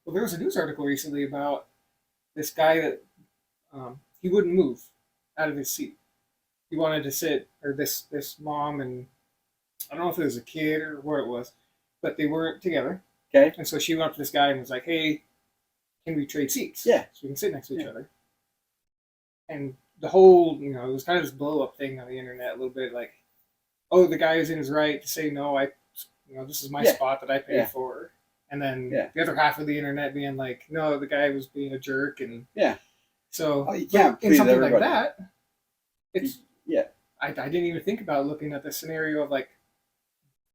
Well, there was a news article recently about this guy that he wouldn't move out of his seat. He wanted to sit, or this mom and I don't know if it was a kid or what it was, but they weren't together. Okay. And so she went up to this guy and was like, "Hey, can we trade seats? Yeah. So we can sit next to each other." And the whole, it was kind of this blow up thing on the internet a little bit, like, "Oh, the guy is in his right to say no. This is my spot that I paid for." And then the other half of the internet being like, "No, the guy was being a jerk." And so you can't in something everybody. like that, it's I didn't even think about looking at the scenario of like,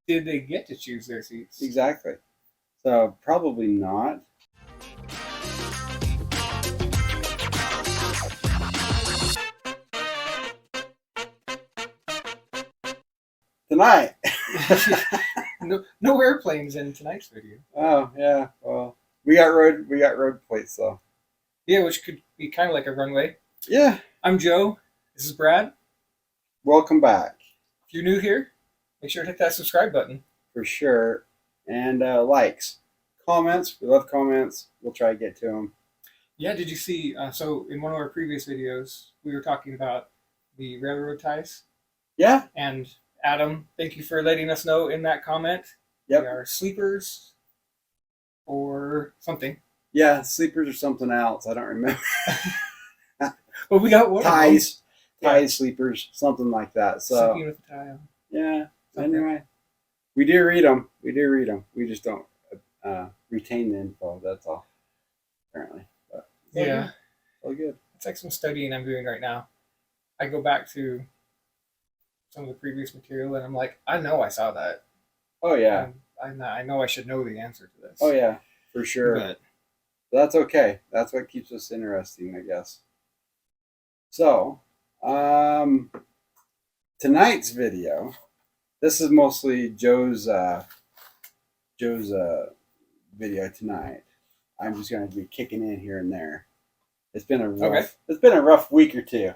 did they get to choose their seats? Exactly. So probably not. Tonight. No airplanes in tonight's video. Oh yeah. Well, we got road plates though. Yeah, which could be kind of like a runway. Yeah. I'm Joe. This is Brad. Welcome back. If you're new here, make sure to hit that subscribe button. For sure. And likes. Comments. We love comments. We'll try to get to them. Yeah, did you see? So in one of our previous videos, we were talking about the railroad ties. Yeah. And Adam, thank you for letting us know in that comment. Yep. They are sleepers or something. Yeah, sleepers or something else. I don't remember. But we got one. Ties, sleepers, something like that. So sleeping with a tie on. Yeah. Something. Anyway, we do read them. We just don't retain the info. That's all. Apparently. But yeah. All good. It's like some studying I'm doing right now. I go back to some of the previous material and I'm like, I know I saw that. Oh yeah. I know I should know the answer to this. Oh yeah, for sure. But that's okay. That's what keeps us interesting, I guess. So, tonight's video, this is mostly Joe's video tonight. I'm just going to be kicking in here and there. It's been a rough week or two.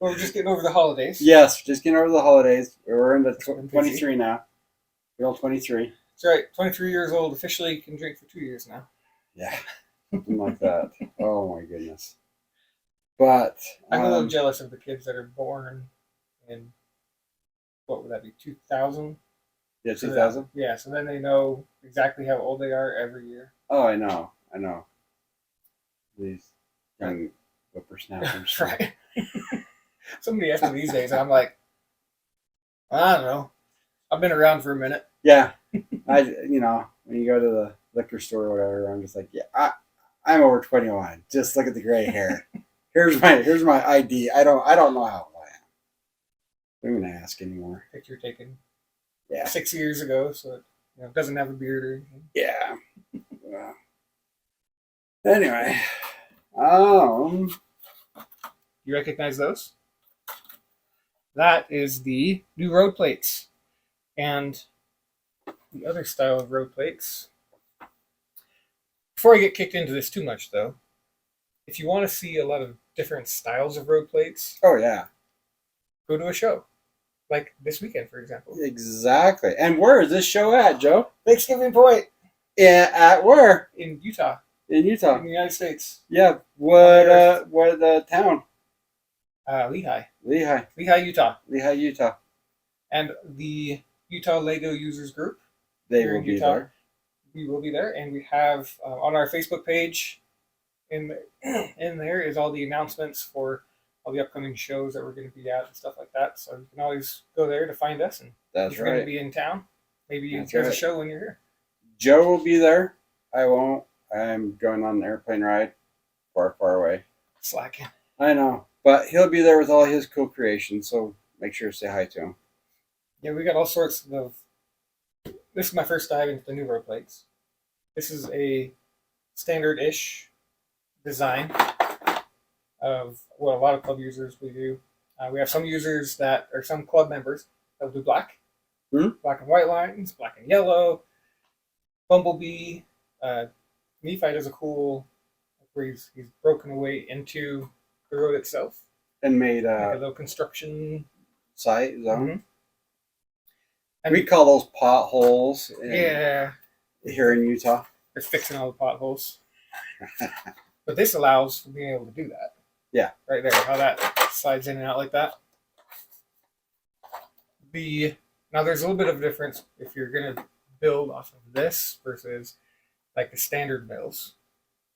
Well, we're just getting over the holidays. Yes, just getting over the holidays. We're into 23 now. We're all 23. That's right. 23 years old. Officially can drink for 2 years now. Yeah, something like that. Oh my goodness. But I'm a little jealous of the kids that are born in, what would that be, 2000? Yeah, 2000? Yeah, so then they know exactly how old they are every year. Oh, I know. These young whippersnappers. Right. Somebody asked me these days, and I'm like, I don't know. I've been around for a minute. Yeah. When you go to the liquor store or whatever, I'm just like, yeah, I'm over 21. Just look at the gray hair. Here's my ID. I don't know how old I am. I'm gonna ask anymore. Picture taken. Yeah. 6 years ago, so it doesn't have a beard or anything. Yeah. Well. Anyway, you recognize those? That is the new road plates, and the other style of road plates. Before I get kicked into this too much, though, if you want to see a lot of different styles of road plates, oh yeah, go to a show, like this weekend, for example. Exactly. And where is this show at, Joe? Thanksgiving Point. Yeah, at where? In Utah. In Utah. In the United States. Yeah. What town? Lehigh. Lehigh, Utah. Lehigh, Utah. And the Utah Lego Users Group. They will be there. We will be there, and we have on our Facebook page. In there is all the announcements for all the upcoming shows that we're going to be at and stuff like that. So you can always go there to find us. And that's if you're going to be in town, maybe there's a show when you're here. Joe will be there. I won't. I'm going on an airplane ride far, far away. Slacking. I know. But he'll be there with all his cool creations, so make sure to say hi to him. Yeah, we got all sorts of... This is my first dive into the new road plates. This is a standard-ish design of what a lot of club users we do. We have some users that are some club members that will do black. Black and white lines, black and yellow. Bumblebee. Nephi does a cool... where he's broken away into the road itself. And made like a little construction site zone. And we call those potholes. Yeah. Here in Utah. They're fixing all the potholes. But this allows for being able to do that. Yeah. Right there, how that slides in and out like that. Now there's a little bit of a difference if you're gonna build off of this versus like the standard mills.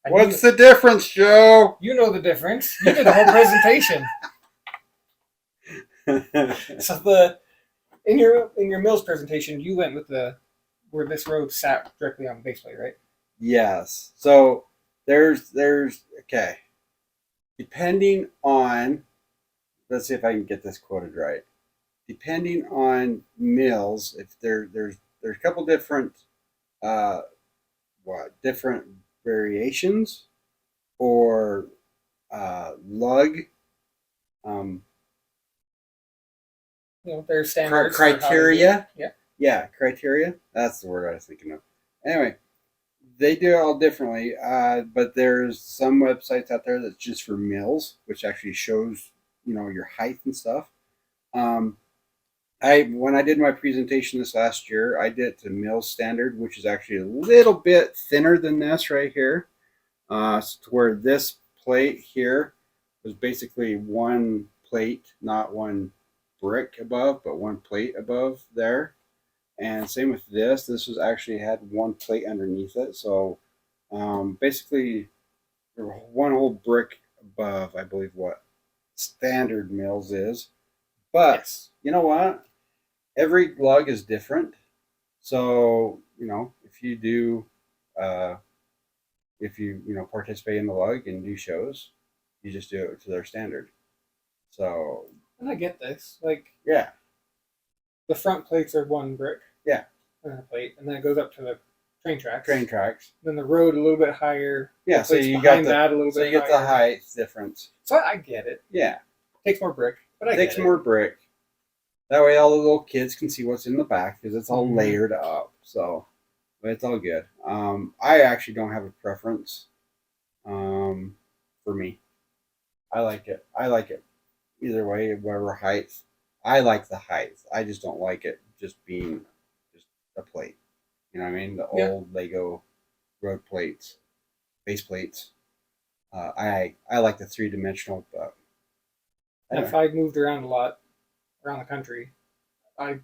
What's the difference, Joe? You know the difference. You did the whole presentation. So in your mills presentation, you went with where this road sat directly on the base plate, right? Yes. So there's okay. Depending on, let's see if I can get this quoted right. Depending on mills, if there's a couple different different variations or lug there's standards criteria. Yeah, criteria. That's the word I was thinking of. Anyway, they do it all differently, but there's some websites out there that's just for mills, which actually shows your height and stuff. When I did my presentation this last year, I did it to mill standard, which is actually a little bit thinner than this right here. So to where this plate here was basically one plate, not one brick above, but one plate above there. And same with this. This was actually had one plate underneath it. So basically one whole brick above, I believe, what standard mills is. But yes. You know what? Every lug is different. So, if you do, if you participate in the lug and do shows, you just do it to their standard. So. And I get this. Like, yeah. The front plates are one brick. Yeah. And a plate. And then it goes up to the train tracks. Then the road a little bit higher. Yeah, so you got that a little bit so you get higher. the height difference. So I get it. Yeah. Takes more brick, but I takes get it. more brick. That way all the little kids can see what's in the back because it's all layered up. So, but it's all good. I actually don't have a preference. For me, I like it. Either way, whatever height. I like the height. I just don't like it just being just a plate. You know what I mean? The old Lego road plates, base plates. I like the 3-dimensional, but anyway. If I'd moved around a lot around the country, I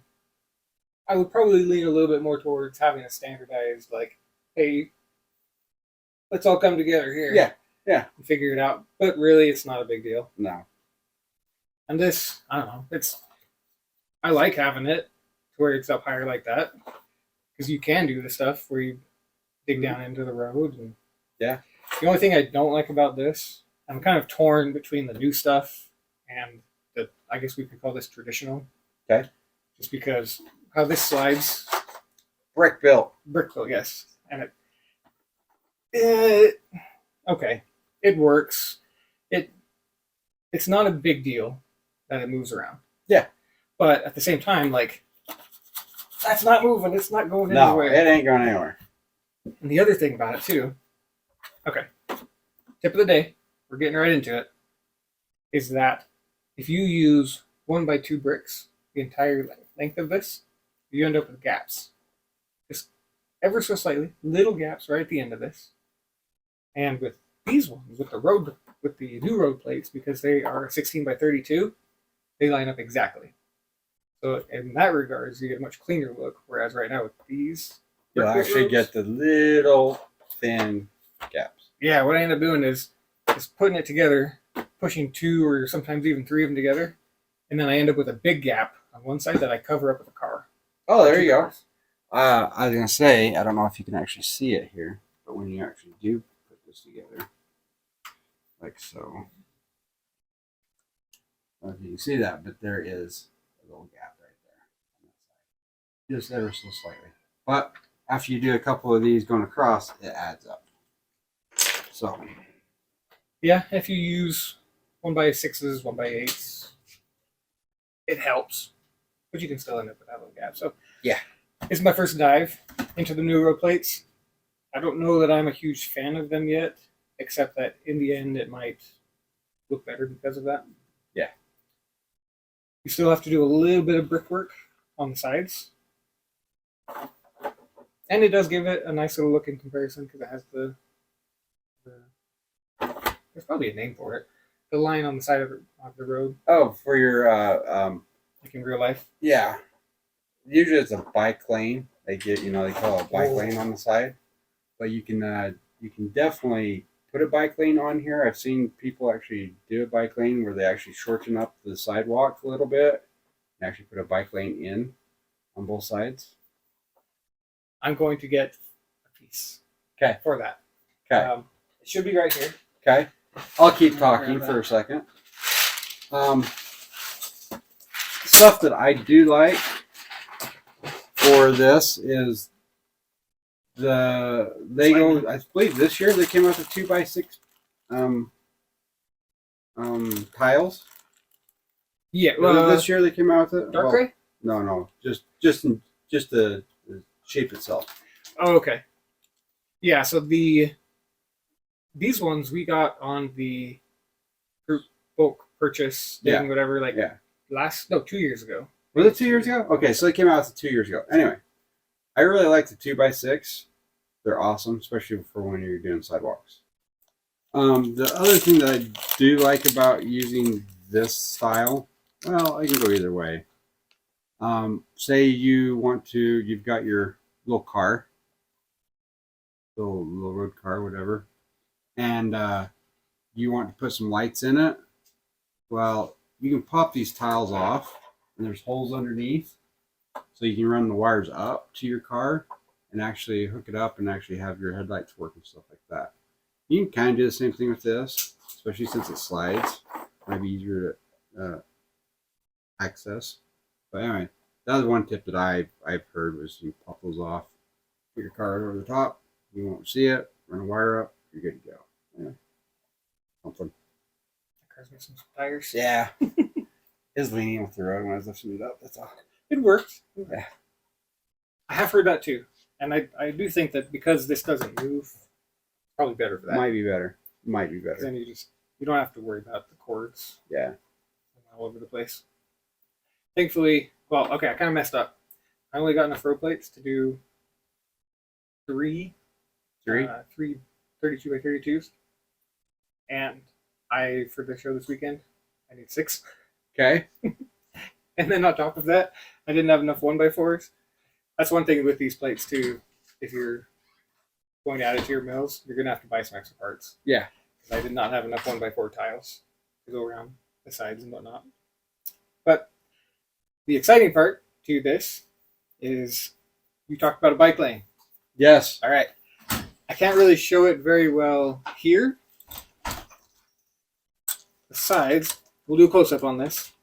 would probably lean a little bit more towards having a standardized, like, hey, let's all come together here. Yeah. And figure it out. But really, it's not a big deal. No. And this, I don't know, I like having it to where it's up higher like that because you can do the stuff where you dig down into the road. And yeah. The only thing I don't like about this, I'm kind of torn between the new stuff and I guess we could call this traditional. Okay. Just because how this slides. Brick built, yes. And it okay. It works. It's not a big deal that it moves around. Yeah. But at the same time, like, that's not moving. It's not going anywhere. No, it ain't going anywhere. And the other thing about it, too, okay, tip of the day, we're getting right into it, is that if you use 1x2 bricks, the entire length of this, you end up with gaps. Just ever so slightly, little gaps right at the end of this. And with these ones, with the new road plates, because they are 16x32, they line up exactly. So in that regards, you get a much cleaner look. Whereas right now with these, you'll actually get the little thin gaps. Yeah, what I end up doing is just putting it together, pushing 2 or sometimes even 3 of them together, and then I end up with a big gap on one side that I cover up with a car. Oh, there you go. I was gonna say, I don't know if you can actually see it here, but when you actually do put this together, like so, I don't know if you can see that, but there is a little gap right there on that side, just ever so slightly. But after you do a couple of these going across, it adds up. So, yeah, if you use 1x6s, 1x8s, it helps, but you can still end up with that little gap. So, yeah, this is my first dive into the new road plates. I don't know that I'm a huge fan of them yet, except that in the end it might look better because of that. Yeah. You still have to do a little bit of brickwork on the sides. And it does give it a nice little look in comparison because it has the there's probably a name for it. The line on the side of the road, Oh, for your like in real life. yeah. Usually it's a bike lane. They get they call it a bike lane on the side, but you can definitely put a bike lane on here. I've seen people actually do a bike lane where they actually shorten up the sidewalk a little bit and actually put a bike lane in on both sides. I'm going to get a piece. Okay. For that. Okay. It should be right here. Okay. I'll keep talking for a second. Stuff that I do like for this is the Lego. I believe this year they came out with 2x6 tiles. Yeah. This year they came out with it. Dark gray? No. Just the shape itself. Oh, okay. Yeah. So these ones we got on the group bulk purchase thing, whatever. Like 2 years ago. Was it 2 years ago? Okay, so they came out 2 years ago. Anyway, I really like the 2x6. They're awesome, especially for when you're doing sidewalks. The other thing that I do like about using this style, well, I can go either way. Say you've got your little car, little road car, whatever, and you want to put some lights in it. Well, you can pop these tiles off, and there's holes underneath, so you can run the wires up to your car and actually hook it up and actually have your headlights work and stuff like that. You can kind of do the same thing with this, especially since it slides. Might be easier to access. But anyway, that was one tip that I've heard was you pop those off, put your car over the top, you won't see it, run a wire up, you're good to go. Anyway, something. The car's missing some tires. Yeah. Is leaning with the road when I was lifting it up. That's all. It worked. Yeah. I have heard that too. And I do think that because this doesn't move, probably better for that. Might be better. Then you don't have to worry about the cords. Yeah. All over the place. Thankfully, well, okay, I kind of messed up. I only got enough row plates to do three 32 by 32s. And for the show this weekend, I need 6. Okay. And then on top of that, I didn't have enough 1x4s. That's one thing with these plates too. If you're going to add it to your MILS, you're going to have to buy some extra parts. Yeah. I did not have enough 1x4 tiles to go around the sides and whatnot. But the exciting part to this is you talked about a bike lane. Yes. All right. I can't really show it very well here. The sides, we'll do a close-up on this.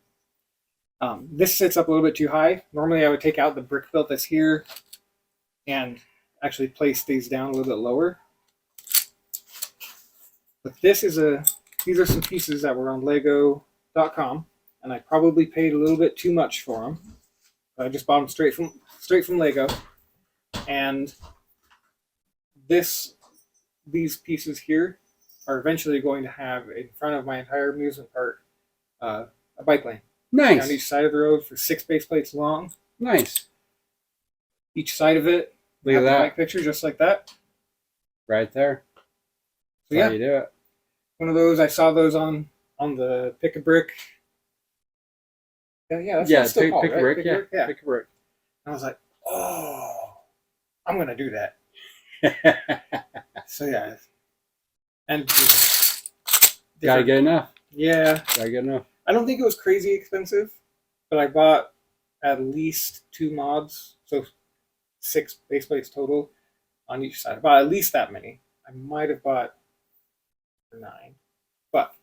This sits up a little bit too high. Normally I would take out the brick built that's here and actually place these down a little bit lower. But these are some pieces that were on Lego.com, and I probably paid a little bit too much for them. I just bought them straight from Lego, and these pieces here are eventually going to have in front of my entire amusement park a bike lane. Nice. Down each side of the road for 6 base plates long. Nice. Each side of it, Look at that. bike picture just like that. Right there. So That's how you do it. One of those, I saw those on the Pick a Brick. Yeah, that's what it's still called, pick right? a brick. Pick a Brick, yeah. Pick a brick. And I was like, oh, I'm gonna do that. So yeah, and Gotta get enough. Yeah, Gotta get enough. I don't think it was crazy expensive, but I bought at least 2 mods, so 6 base plates total on each side. I bought at least that many. I might have bought 9, but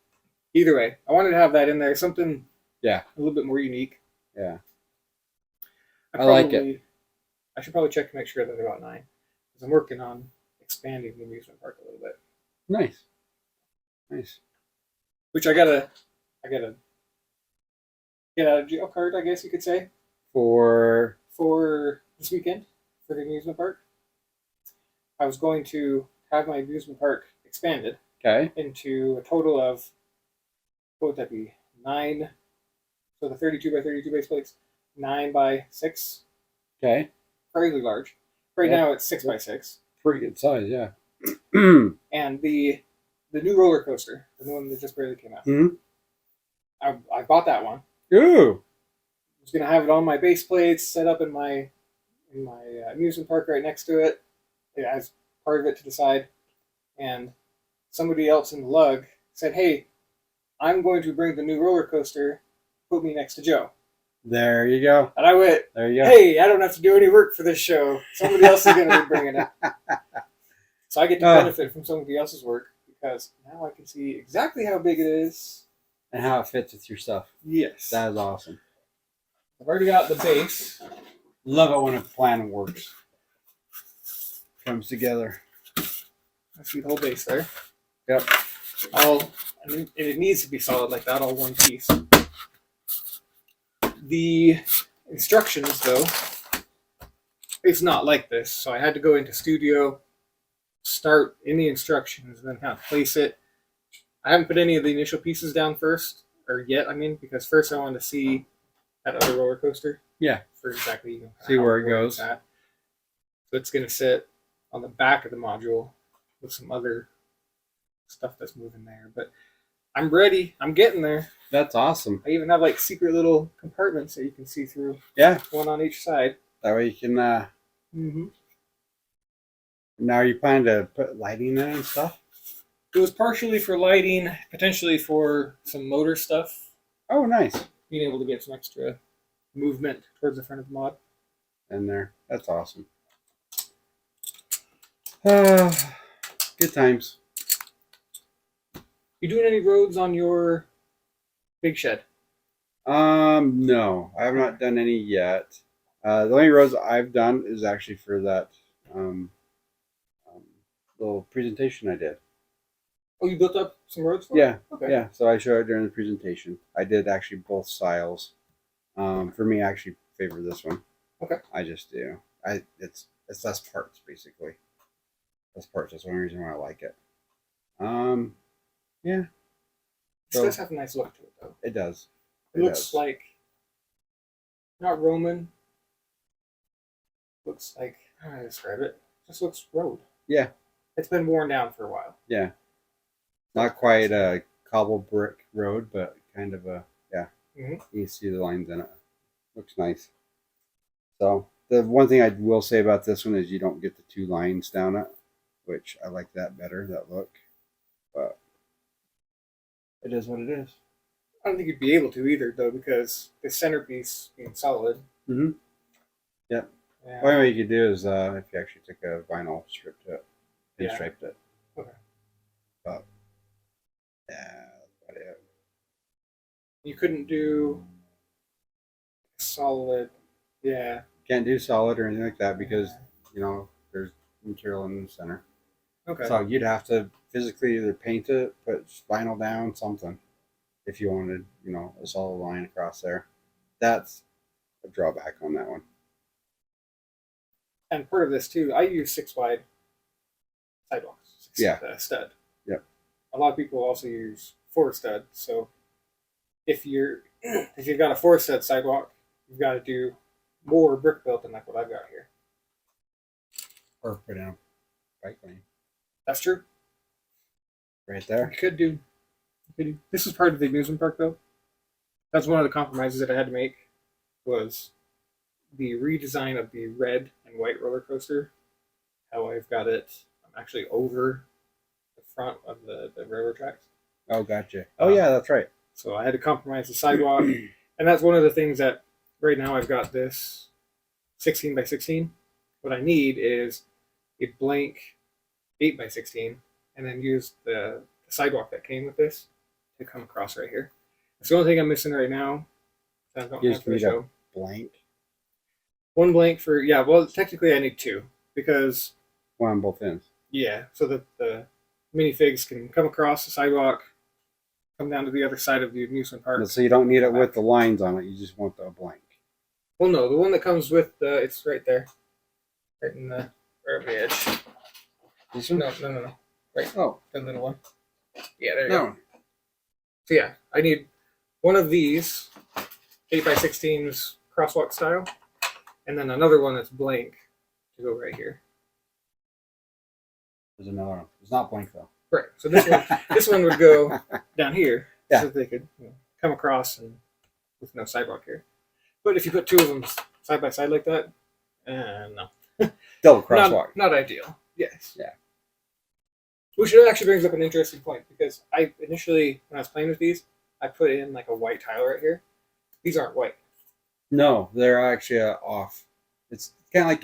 either way, I wanted to have that in there. Something, a little bit more unique. Yeah, I like it. I should probably check to make sure that I got 9 because I'm working on expanding the amusement park a little bit. Nice. Which I gotta get out of jail card, I guess you could say, For this weekend for the amusement park. I was going to have my amusement park expanded into a total of, what would that be, 9, so the 32 by 32 base plates, 9 by 6. Okay. Fairly large. Right Yeah. now it's 6x6. Pretty good size, yeah. And the new roller coaster, the new one that just barely came out. Mhm. I bought that one. Ooh. I was gonna have it on my base plates, set up in my amusement park right next to it, as part of it to the side. And somebody else in the lug said, "Hey, I'm going to bring the new roller coaster. Put me next to Joe." There you go. And I went, There you go. "Hey, I don't have to do any work for this show. Somebody else is going to be bringing it." So I get to benefit from somebody else's work because now I can see exactly how big it is. And how it fits with your stuff. Yes. That is awesome. I've already got the base. Love it when a plan works. Comes together. I see the whole base there. Yep. And it needs to be solid like that, all one piece. The instructions, though, it's not like this. So I had to go into Studio, start in the instructions, and then kind of place it. I haven't put any of the initial pieces down first, or yet, because first I wanted to see that other roller coaster. Yeah. For exactly see where it goes. goes. So it's going to sit on the back of the module with some other stuff that's moving there. But I'm ready. I'm getting there. That's awesome. I even have like secret little compartments that you can see through. Yeah. One on each side. That way you can. Mm-hmm. Now are you planning to put lighting in it and stuff? It was partially for lighting, potentially for some motor stuff. Oh, nice. Being able to get some extra movement towards the front of the mod. In there. That's awesome. Good times. You doing any roads on your big shed? No, I have not done any yet. The only roads I've done is actually for that little presentation I did. Oh, you built up some roads for Yeah, it? Okay. yeah. So I showed it during the presentation. I did actually both styles. For me, I actually favor this one. Okay. I just do. It's less parts basically. Less parts. That's the only reason why I like it. Yeah. It So does have a nice look to it, though. it does. It looks like, not Roman. Looks like, how do I describe it? Just looks road. Yeah. It's been worn down for a while. Yeah. Not quite a cobble brick road, but kind of a, yeah. Mm-hmm. You can see the lines in it. Looks nice. So the one thing I will say about this one is you don't get the two lines down it, which I like that better, that look. But it is what it is. I don't think you'd be able to either, though, because the centerpiece being solid. Mm-hmm. Yep. Yeah. One way you could do is if you actually took a vinyl strip to it and Yeah. striped it. Okay. But yeah, that's about it. You couldn't do solid. Yeah. Can't do solid or anything like that because there's material in the center. Okay. So you'd have to physically either paint it, put vinyl down, something, if you wanted, a solid line across there. That's a drawback on that one. And part of this too, I use 6 wide sidewalks. Stud. Yep. A lot of people also use 4 stud. So if you've got a 4 stud sidewalk, you've got to do more brick built than like what I've got here. Or put in a bike lane That's true. right there. You could do. This was part of the amusement park, though. That's one of the compromises that I had to make, was the redesign of the red and white roller coaster. How I've got it actually over the front of the railroad tracks. Oh, gotcha. Oh, yeah, that's right. So I had to compromise the sidewalk. And that's one of the things that right now I've got this 16 by 16. What I need is a blank 8 by 16 and then use the sidewalk that came with this to come across right here. That's the only thing I'm missing right now. I don't You have just for the need show. a blank. One blank for, yeah, well, technically I need 2 because, One on both ends. yeah, so that the minifigs can come across the sidewalk, come down to the other side of the amusement park. So you don't need it with the lines on it. You just want the blank. Well, no, the one that comes with it's right there. Right in the, right over the edge. This one? No. Right. Oh. The little one. Yeah, there you No. go. So yeah, I need one of these 8 by 16s crosswalk style, and then another one that's blank to go right here. There's another one. It's not blank though. Right. So this one would go down here, Yeah. so they could come across and with no sidewalk here. But if you put two of them side by side like that, no, Double crosswalk. not ideal. Yes. Yeah. Which actually brings up an interesting point because I initially, when I was playing with these, I put in like a white tile right here. These aren't white. No, they're actually off. It's kind of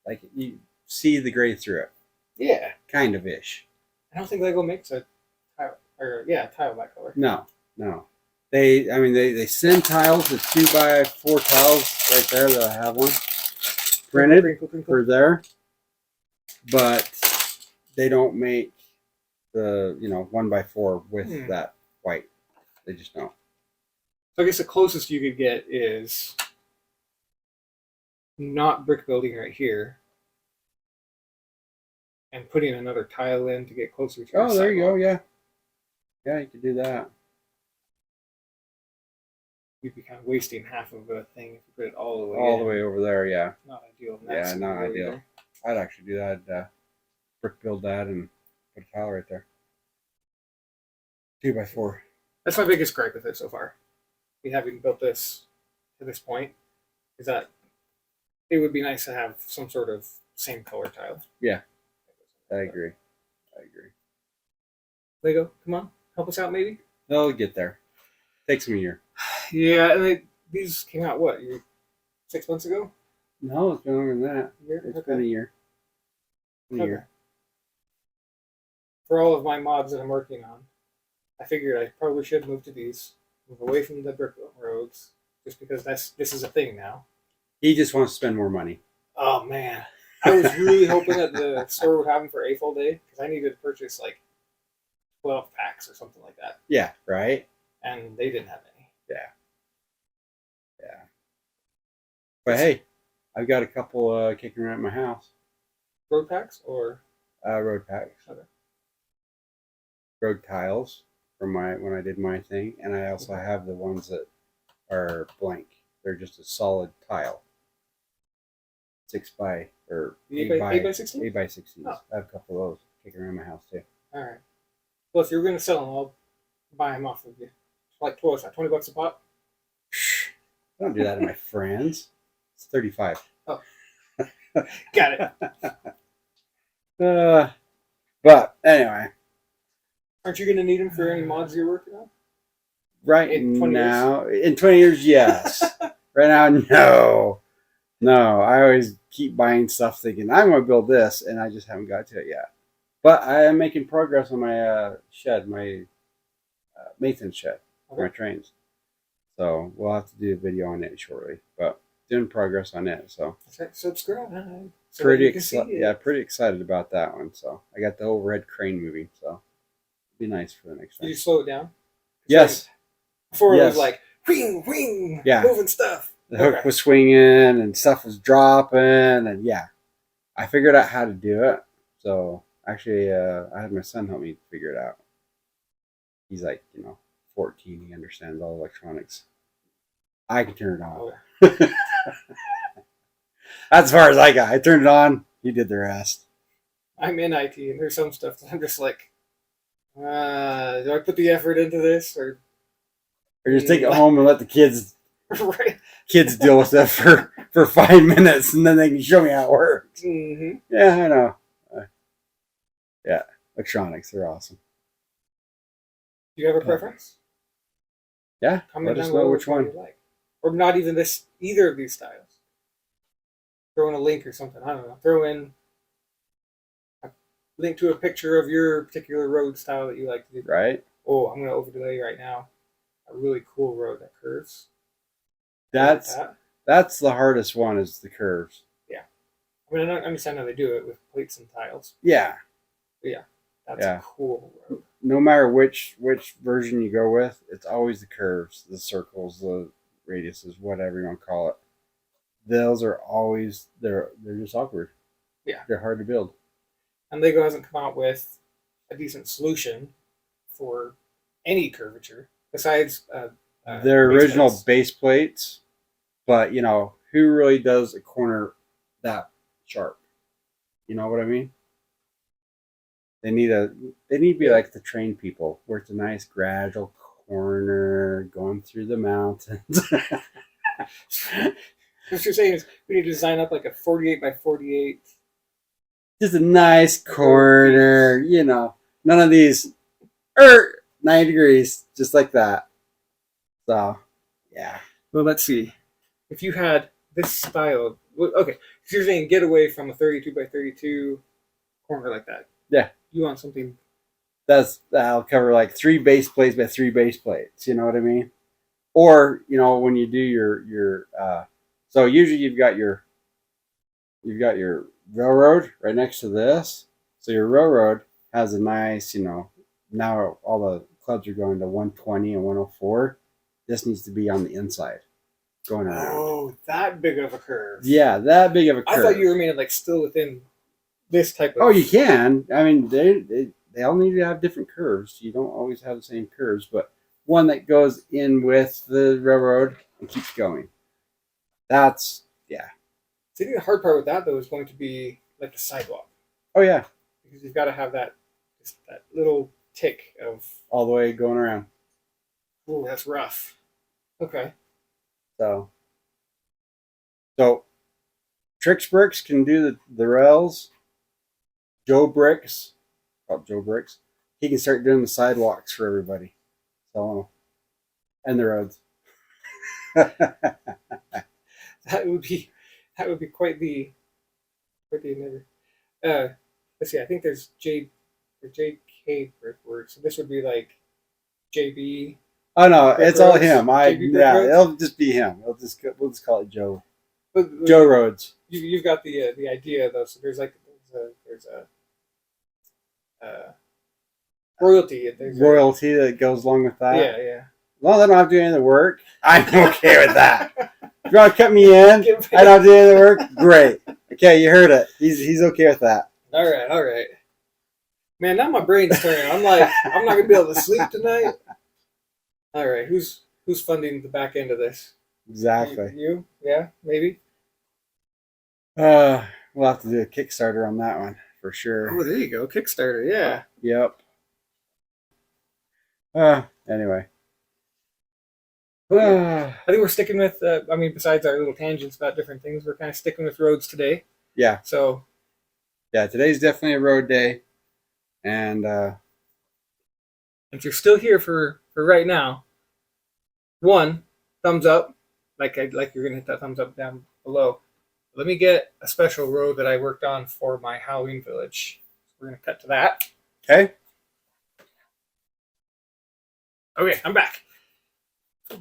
like you see the gray through it. Yeah. Kind of ish. I don't think Lego makes a tile tile that color. No. They send tiles, the 2x4 tiles right there that I have one printed for there, but they don't make the 1x4 with that white. They just don't. So I guess the closest you could get is not brick building right here and putting another tile in to get closer to Oh, there you go. Yeah, you could do that. You'd be kind of wasting half of a thing if you put it all the way All the way over there. Yeah. Not ideal. Yeah, not ideal. I'd actually do that. Brick build that and put a tile right there. 2x4. That's my biggest gripe with it so far. We having built this to this point, is that it would be nice to have some sort of same color tile. Yeah, I agree. Lego, come on, help us out maybe. They'll get there. Takes them a year. Yeah, and these came out 6 months ago? No, it's been longer than that. It's been a year. For all of my mods that I'm working on, I figured I probably should move to these, move away from the brick roads, just because this is a thing now. He just wants to spend more money. Oh man, I was really hoping that the store would have them for a full day because I needed to purchase like 12 packs or something like that. Yeah, right. And they didn't have any. Yeah. But hey, I've got a couple kicking around my house. Road packs or road packs. Okay. Road tiles from when I did my thing, and I also have the ones that are blank. They're just a solid tile. 8 by 16. 8 by 16. Oh. I have a couple of those kicking around my house too. All right. Well, if you're going to sell them, I'll buy them off of you. Like $20 a pop. I don't do that to my friends. It's 35. Oh, got it. But anyway, aren't you going to need them for any mods you're working on? Right in 20 now, in 20 years, yes. Right now, no. I always keep buying stuff thinking I'm going to build this, and I just haven't got to it yet. But I am making progress on my shed, my maintenance shed for my trains. So we'll have to do a video on it shortly, but doing progress on it. So subscribe. So pretty excited about that one. So I got the whole red crane moving. So it'd be nice for the next time. Did you slow it down? Yes. Before it was like ring, ring, moving stuff. The hook was swinging and stuff was dropping, and I figured out how to do it. So actually, I had my son help me figure it out. He's like, 14. He understands all electronics. I can turn it on. Okay. That's as far as I got. I turned it on. He did the rest. I'm in IT, and there's some stuff that I'm just like, do I put the effort into this, or just take it home and let the kids right. kids deal with it for 5 minutes, and then they can show me how it works. Mm-hmm. Yeah, I know. Electronics, they're awesome. Do you have a preference? Yeah, let us know which one you like. Or not even either of these styles. Throw in a link or something. I don't know. Throw in a link to a picture of your particular road style that you like to do. Right. Oh, I'm going to overlay right now a really cool road that curves. That's the hardest one, is the curves. Yeah. I mean, I understand how they do it with plates and tiles. Yeah. But yeah. That's a cool road. No matter which version you go with, it's always the curves, the circles, the radiuses, whatever you want to call it. Those are always they're just awkward. Yeah, they're hard to build. And Lego hasn't come out with a decent solution for any curvature besides their original base plates. But who really does a corner that sharp. You know what I mean? They need to be like the train people, where it's a nice gradual corner going through the mountains. What you're saying is we need to design up like a 48 by 48. Just a nice corner, you know. None of these 90 degrees, just like that. So, yeah. Well, let's see. If you had this style, okay, so you're saying get away from a 32 by 32 corner like that. Yeah. You want something. That'll cover like 3 base plates by 3 base plates. You know what I mean? Or, you know, when you do your so usually you've got your railroad right next to this. So your railroad has a nice, you know, now all the clubs are going to 120 and 104. This needs to be on the inside, going around. Oh, that big of a curve. Yeah, that big of a curve. I thought you were meaning like still within this type of. Oh, you can. I mean, they all need to have different curves. You don't always have the same curves, but one that goes in with the railroad and keeps going. That's, yeah. See, I think the hard part with that though is going to be like the sidewalk. Oh yeah, because you've got to have that little tick of all the way going around. Oh, that's rough. Okay. So Tricks Bricks can do the rails. Joe Bricks, he can start doing the sidewalks for everybody. So, and the roads. That would be quite the endeavor. Let's see. I think there's JK brickwork. So this would be like JB. Oh no, it's all him. JB it'll just be him. We'll just call it Joe. But, Joe Rhodes. You've got the idea though. So there's a royalty. Royalty that goes along with that. Yeah, yeah. As long as I don't have to do any of the work, I'm okay with that. If you want to cut me in, I don't do any of the work, great. Okay, you heard it. He's okay with that. All right. Man, now my brain's turning. I'm like, I'm not gonna be able to sleep tonight. All right, who's funding the back end of this? Exactly. You? Yeah, maybe. We'll have to do a Kickstarter on that one for sure. Oh, there you go, Kickstarter. Yeah. Yep. Anyway. I think we're sticking with. Besides our little tangents about different things, we're kind of sticking with roads today. Yeah. So. Yeah, today's definitely a road day, and if you're still here for right now, one thumbs up, like you're gonna hit that thumbs up down below. Let me get a special road that I worked on for my Halloween village. We're gonna cut to that. Okay. Okay, I'm back.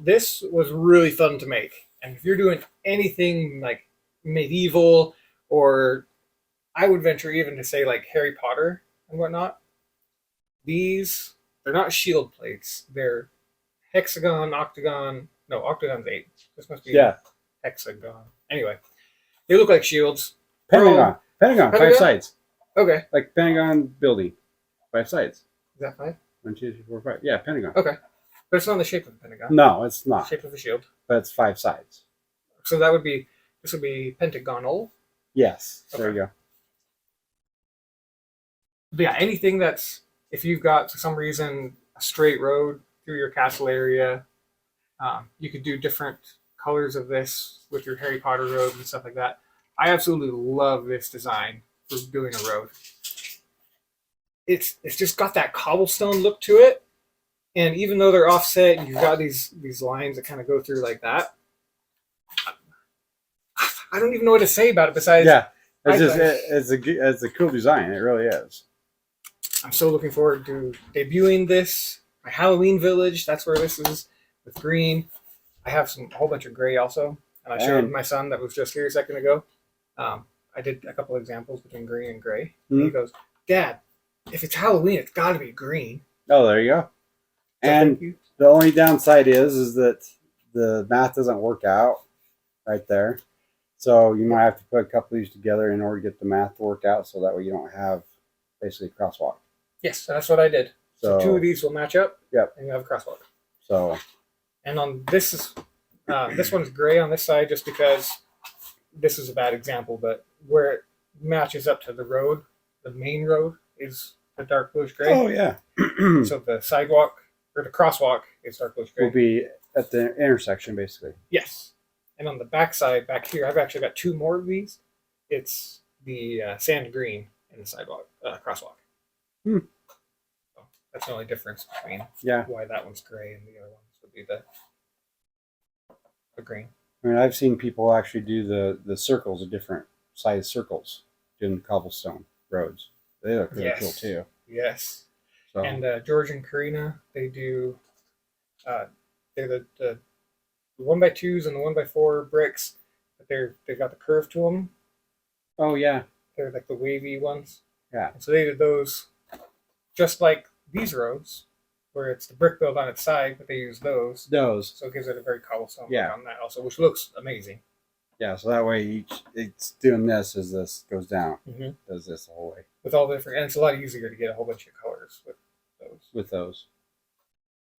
This was really fun to make, and if you're doing anything like medieval, or I would venture even to say like Harry Potter and whatnot, they're not shield plates. They're hexagon, octagon. No, octagon's 8. This must be hexagon. Anyway, they look like shields. Pentagon, 5 sides. Okay. Like Pentagon building, 5 sides. Is that 5? 1, 2, 3, 4, 5. Yeah, Pentagon. Okay. But it's not in the shape of the Pentagon. No, it's not. Shape of a shield. But it's 5 sides. So this would be pentagonal. Yes. Okay. There you go. But yeah, anything that's, if you've got, for some reason, a straight road through your castle area, you could do different colors of this with your Harry Potter road and stuff like that. I absolutely love this design for doing a road. It's just got that cobblestone look to it. And even though they're offset, you've got these lines that kind of go through like that. I don't even know what to say about it besides... Yeah, it's a cool design. It really is. I'm so looking forward to debuting this. My Halloween village, that's where this is, with green. I have a whole bunch of gray also. And I showed my son that was just here a second ago. I did a couple examples between green and gray. And he goes, Dad, if it's Halloween, it's got to be green. Oh, there you go. So and the only downside is that the math doesn't work out right there. So you might have to put a couple of these together in order to get the math to work out, so that way you don't have basically a crosswalk. Yes, that's what I did. So 2 of these will match up. Yep. And you have a crosswalk. So. And on this one's gray on this side just because this is a bad example, but where matches up to the road. The main road is the dark bluish gray. Oh yeah. So the sidewalk or the crosswalk is dark bluish gray. Will be at the intersection basically. Yes. And on the back side, back here, I've actually got two more of these. It's the sand green and the sidewalk crosswalk. Hmm. So that's the only difference between why that one's gray and the other ones would be the green. I mean, I've seen people actually do the circles, the different size circles, doing cobblestone roads. They look really cool too. Yes. So. And George and Karina, they do. They're the 1x2s and the 1x4 bricks, but they've got the curve to them. Oh yeah. They're like the wavy ones. Yeah. And so they did those, just like these roads, where it's the brick build on its side, but they use those. Those. So it gives it a very cobblestone look on that also, which looks amazing. Yeah, so that way it's doing this as this goes down. Mm-hmm. Does this the whole way. With all the different, and it's a lot easier to get a whole bunch of colors with those.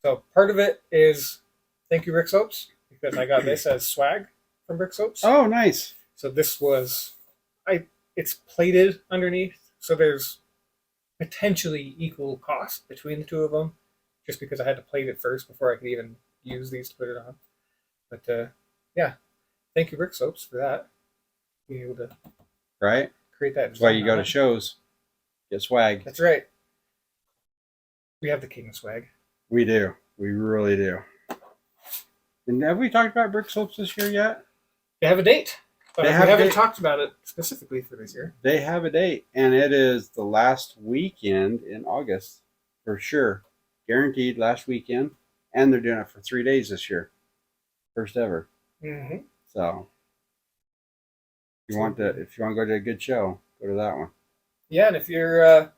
So part of it is thank you, Brick Soaps, because I got this as swag from Brick Soaps. Oh, nice. So this was, it's plated underneath, so there's potentially equal cost between the two of them, just because I had to plate it first before I could even use these to put it on. But yeah, thank you, Brick Soaps, for that. Being able to create that. That's why you go to shows, get swag. That's right. We have the king of swag. We do. We really do. And have we talked about Brick Soaps this year yet? They have a date. But we haven't talked about it specifically for this year. They have a date, and it is the last weekend in August, for sure. Guaranteed last weekend, and they're doing it for 3 days this year. First ever. Mm-hmm. So, if you want to go to a good show, go to that one. Yeah, and if you're, a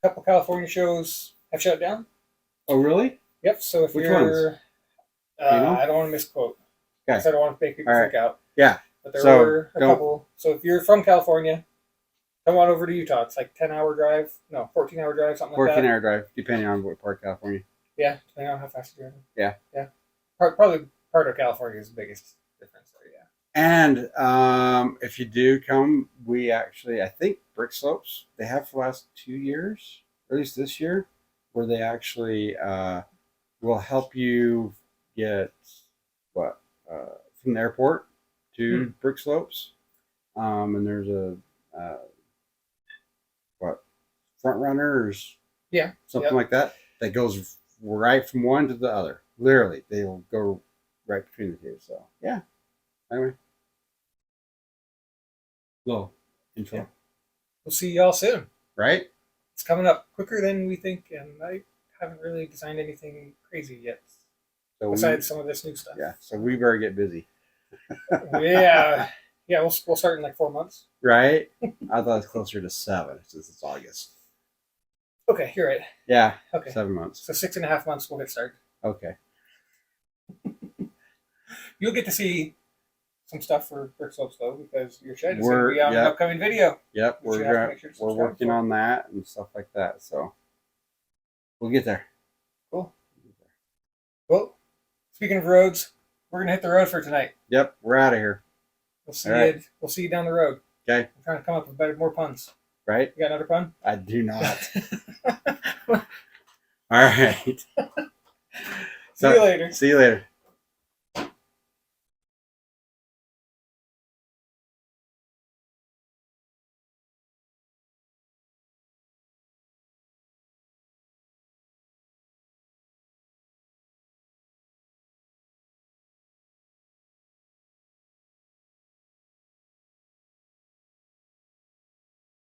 couple California shows have shut down. Oh, really? Yep. So if Which you're, ones? I don't want to misquote. Okay. I don't want to make people freak out. Yeah. But there were a couple. So if you're from California, come on over to Utah. It's like 14-hour drive, something like that. 14-hour drive, depending on what part of California. Yeah, depending on how fast you're driving. Yeah. Yeah. Probably part of California is the biggest difference there, yeah. And if you do come, I think Brick Slopes, they have for the last 2 years, or at least this year, where they actually will help you get from the airport to Brick Slopes. And there's a front runners, something like that goes right from one to the other. Literally, they'll go right between the two. So yeah. Anyway, little intro. Yeah. We'll see y'all soon. Right? It's coming up quicker than we think, and I haven't really designed anything crazy yet. So besides some of this new stuff. Yeah, so we better get busy. Yeah, we'll start in like 4 months. Right? I thought it was closer to 7 since it's August. Okay, you're right. Yeah. Okay. 7 months. So 6.5 months we'll get started. Okay. You'll get to see some stuff for Brick Slopes though, because your shed is going to be on an upcoming video. Yep, we're working on that and stuff like that. So we'll get there. Cool. Well, speaking of roads, we're gonna hit the road for tonight. Yep, we're out of here. We'll see you. We'll see you down the road. Okay. I'm trying to come up with more puns. Right? You got another pun? I do not. All right. See you later. See you later.